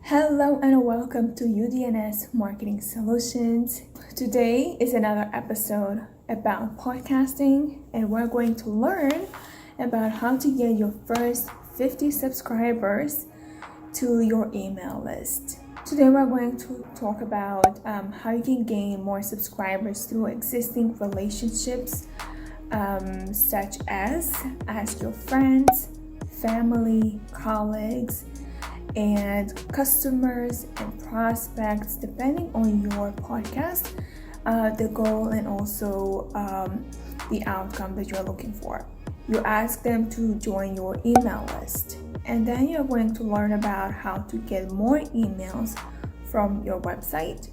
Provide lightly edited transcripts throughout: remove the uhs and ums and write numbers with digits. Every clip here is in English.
Hello and welcome to UDN'S Marketing Solutions. Today is another episode about podcasting, and we're going to learn about how to get your first 50 subscribers to your email list. Today we're going to talk about how you can gain more subscribers through existing relationships, such as ask your friends, family, colleagues, and customers and prospects, depending on your podcast, the goal and also the outcome that you're looking for. You ask them to join your email list, and then you're going to learn about how to get more emails from your website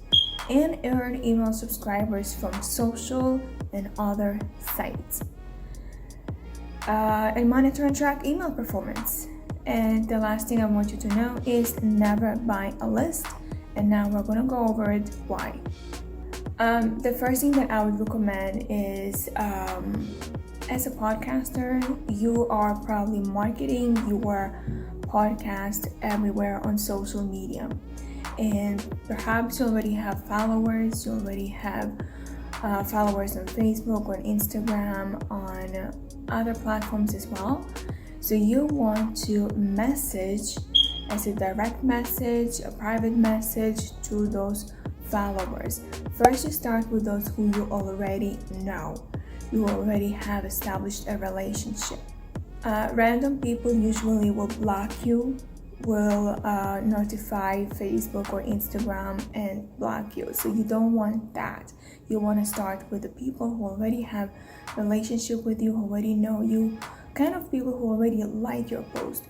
and earn email subscribers from social and other sites, and monitor and track email performance. And the last thing I want you to know is never buy a list. And now we're going to go over it why. The first thing that I would recommend is, as a podcaster, you are probably marketing your podcast everywhere on social media. And perhaps you already have followers, you already have followers on Facebook, on Instagram, on other platforms as well. So you want to message as a direct message, a private message to those followers. First, you start with those who you already know. You already have established a relationship. Random people usually will block you, will notify Facebook or Instagram and block you. So you don't want that. You want to start with the people who already have relationship with you, who already know you, kind of people who already like your post,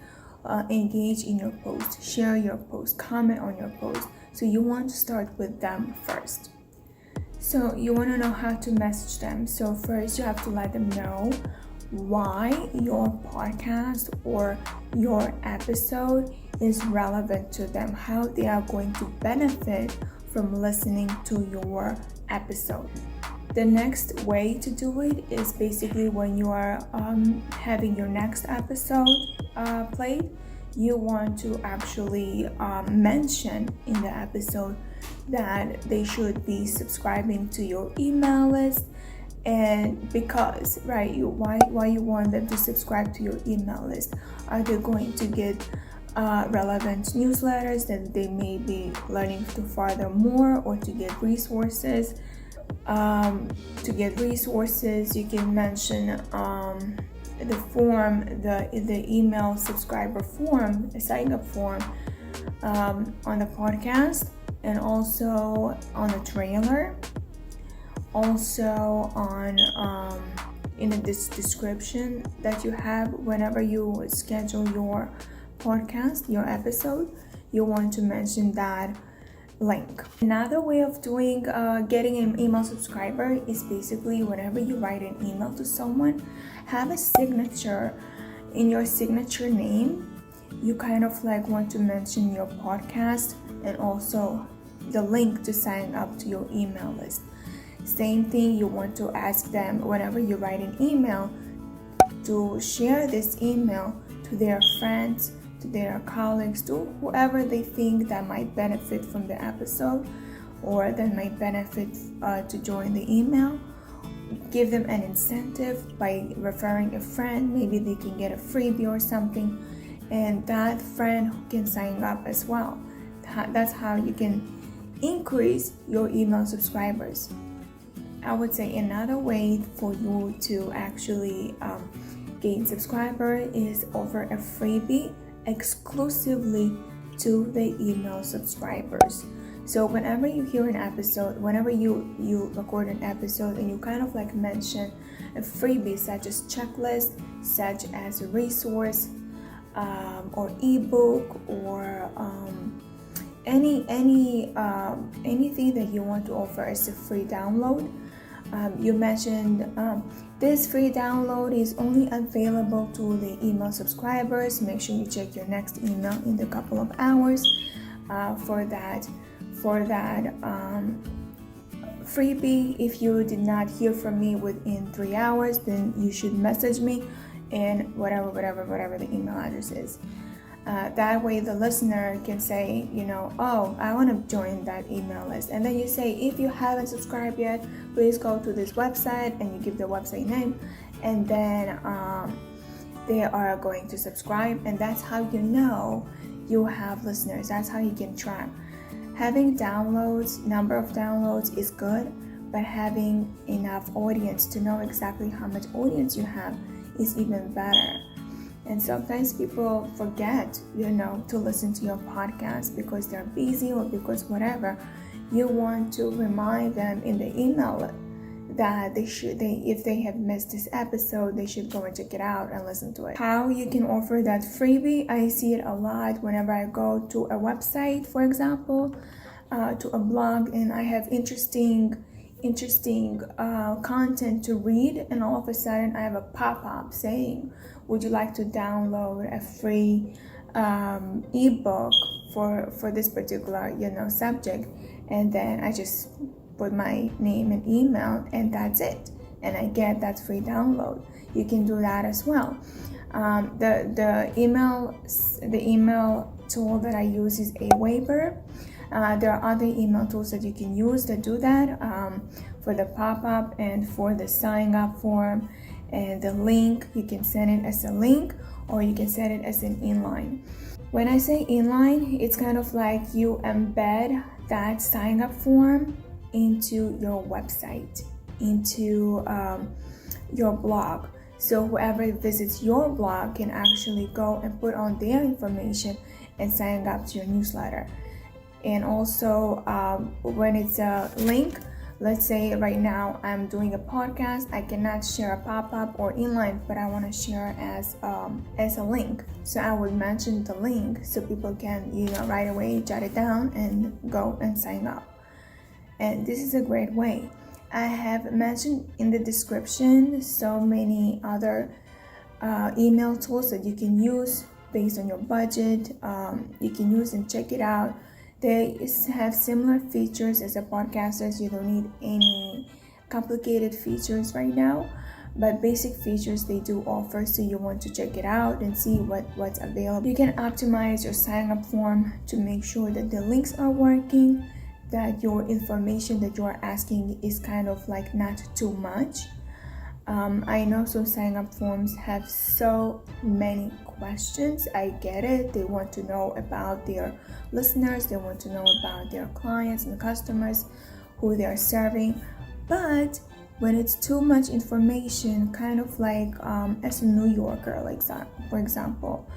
engage in your post, share your post, comment on your post. So you want to start with them first. So you want to know how to message them. So first you have to let them know why your podcast or your episode is relevant to them, how they are going to benefit from listening to your episode. The next way to do it is basically when you are having your next episode played, you want to actually mention in the episode that they should be subscribing to your email list. And because, right, why you want them to subscribe to your email list? Are they going to get relevant newsletters that they may be learning to further more, or to get resources? You can mention the form, the email subscriber form, the sign up form on the podcast, and also on the trailer, also on in the description that you have whenever you schedule your podcast, your episode. You want to mention that link. Another way of doing getting an email subscriber is basically whenever you write an email to someone, have a signature. In your signature name, you kind of like want to mention your podcast and also the link to sign up to your email list. Same thing, you want to ask them whenever you write an email to share this email to their friends, to their colleagues, to whoever they think that might benefit from the episode or that might benefit to join the email. Give them an incentive by referring a friend. Maybe they can get a freebie or something, and that friend can sign up as well. That's how you can increase your email subscribers. I would say another way for you to actually gain subscriber is offer a freebie exclusively to the email subscribers. So whenever you hear an episode, whenever you record an episode and you kind of like mention a freebie such as checklist, such as a resource, or ebook, or anything that you want to offer as a free download. You mentioned this free download is only available to the email subscribers. Make sure you check your next email in a couple of hours for that freebie. If you did not hear from me within 3 hours, then you should message me, and whatever the email address is. That way the listener can say, oh, I want to join that email list. And then you say, if you haven't subscribed yet, please go to this website, and you give the website name, and then they are going to subscribe. And that's how you know you have listeners. That's how you can track. Having downloads, number of downloads is good, but having enough audience to know exactly how much audience you have is even better. And sometimes people forget, to listen to your podcast because they're busy or because whatever. You want to remind them in the email that if they have missed this episode, they should go and check it out and listen to it. How you can offer that freebie, I see it a lot whenever I go to a website, for example, to a blog, and I have interesting content to read, and all of a sudden I have a pop-up saying, would you like to download a free ebook for this particular subject? And then I just put my name and email, and that's it, and I get that free download. You can do that as well. The email tool that I use is Aweber. There are other email tools that you can use that do that, for the pop-up and for the sign up form. And the link, you can send it as a link, or you can send it as an inline. When I say inline, it's kind of like you embed that sign up form into your website, into your blog. So whoever visits your blog can actually go and put on their information and sign up to your newsletter. And also when it's a link, let's say right now I'm doing a podcast, I cannot share a pop-up or inline, but I want to share as a link. So I would mention the link so people can right away jot it down and go and sign up. And this is a great way. I have mentioned in the description so many other email tools that you can use based on your budget. You can use and check it out. They have similar features as a podcasters. You don't need any complicated features right now, but basic features they do offer, so you want to check it out and see what's available. You can optimize your sign up form to make sure that the links are working, that your information that you are asking is kind of like not too much. I know some sign up forms have so many questions. I get it. They want to know about their listeners. They want to know about their clients and customers, who they are serving. But when it's too much information, kind of like as a New Yorker, like that, for example,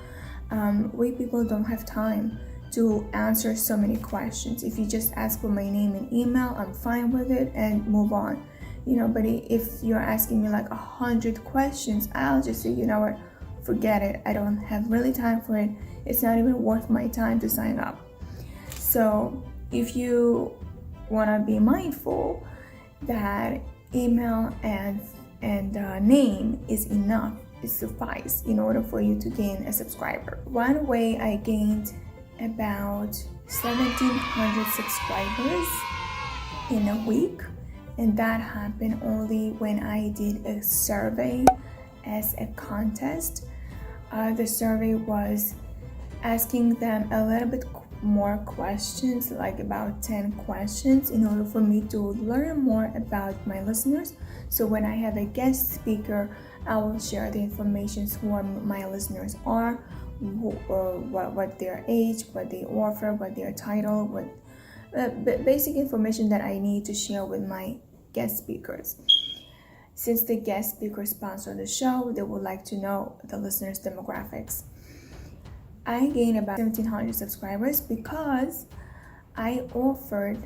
we people don't have time to answer so many questions. If you just ask for my name and email, I'm fine with it and move on. But if you're asking me like 100 questions, I'll just say, what, forget it. I don't have really time for it. It's not even worth my time to sign up. So if you want to be mindful that email and name is enough, it suffice in order for you to gain a subscriber. One way I gained about 1,700 subscribers in a week, and that happened only when I did a survey as a contest. The survey was asking them a little bit more questions, like about 10 questions, in order for me to learn more about my listeners. So when I have a guest speaker, I will share the information who my listeners are, what their age, what they offer, what their title, what basic information that I need to share with my guest speakers. Since the guest speakers sponsor the show, they would like to know the listeners' demographics. I gained about 1,700 subscribers because I offered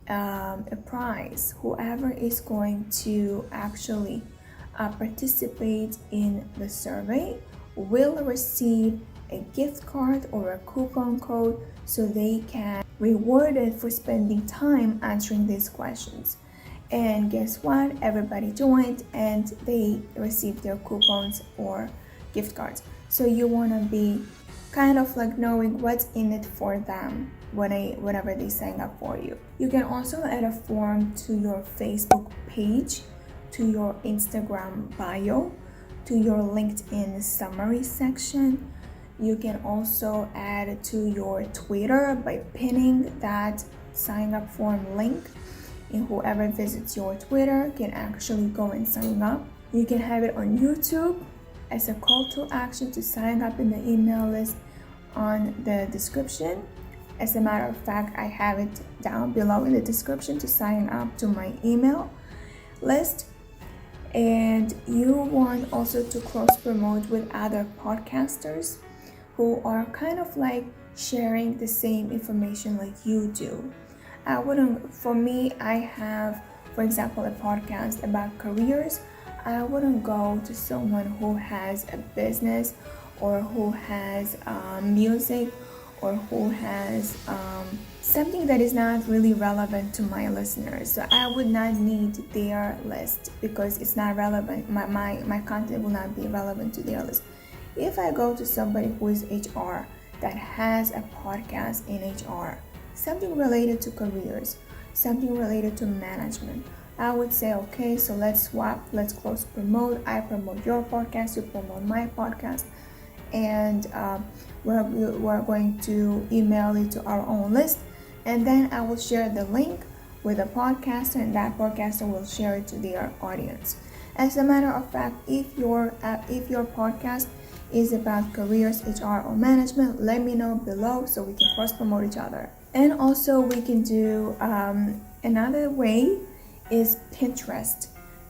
a prize. Whoever is going to actually participate in the survey will receive a gift card or a coupon code, so they can be rewarded for spending time answering these questions. And guess what? Everybody joined and they received their coupons or gift cards. So you want to be kind of like knowing what's in it for them whenever they sign up for you. You can also add a form to your Facebook page, to your Instagram bio, to your LinkedIn summary section. You can also add it to your Twitter by pinning that sign up form link, and whoever visits your Twitter can actually go and sign up. You can have it on YouTube as a call to action to sign up in the email list on the description. As a matter of fact, I have it down below in the description to sign up to my email list. And you want also to cross promote with other podcasters who are kind of like sharing the same information like you do. For me, I have, for example, a podcast about careers. I wouldn't go to someone who has a business or who has music or who has something that is not really relevant to my listeners. So I would not need their list because it's not relevant. My content will not be relevant to their list. If I go to somebody who is HR that has a podcast in HR, something related to careers, something related to management, I would say, okay, so let's swap, let's cross promote. I promote your podcast, you promote my podcast, and we're going to email it to our own list, and then I will share the link with a podcaster, and that podcaster will share it to their audience. As a matter of fact, if your podcast is about careers, HR, or management, let me know below so we can cross promote each other. And also we can do another way is Pinterest.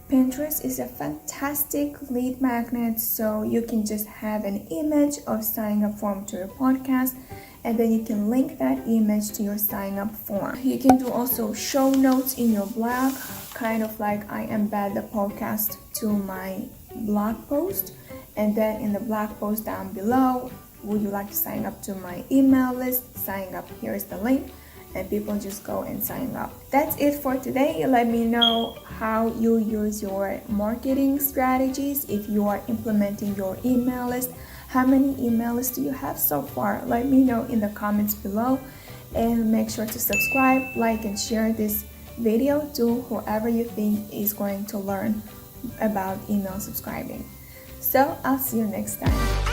Pinterest is a fantastic lead magnet, so you can just have an image of sign up form to your podcast, and then you can link that image to your sign up form. You can do also show notes in your blog, kind of like I embed the podcast to my blog post, and then in the blog post down below, would you like to sign up to my email list? Sign up, here's the link, and people just go and sign up. That's it for today. Let me know how you use your marketing strategies if you are implementing your email list. How many email lists do you have so far? Let me know in the comments below, and make sure to subscribe, like, and share this video to whoever you think is going to learn about email subscribing. So I'll see you next time.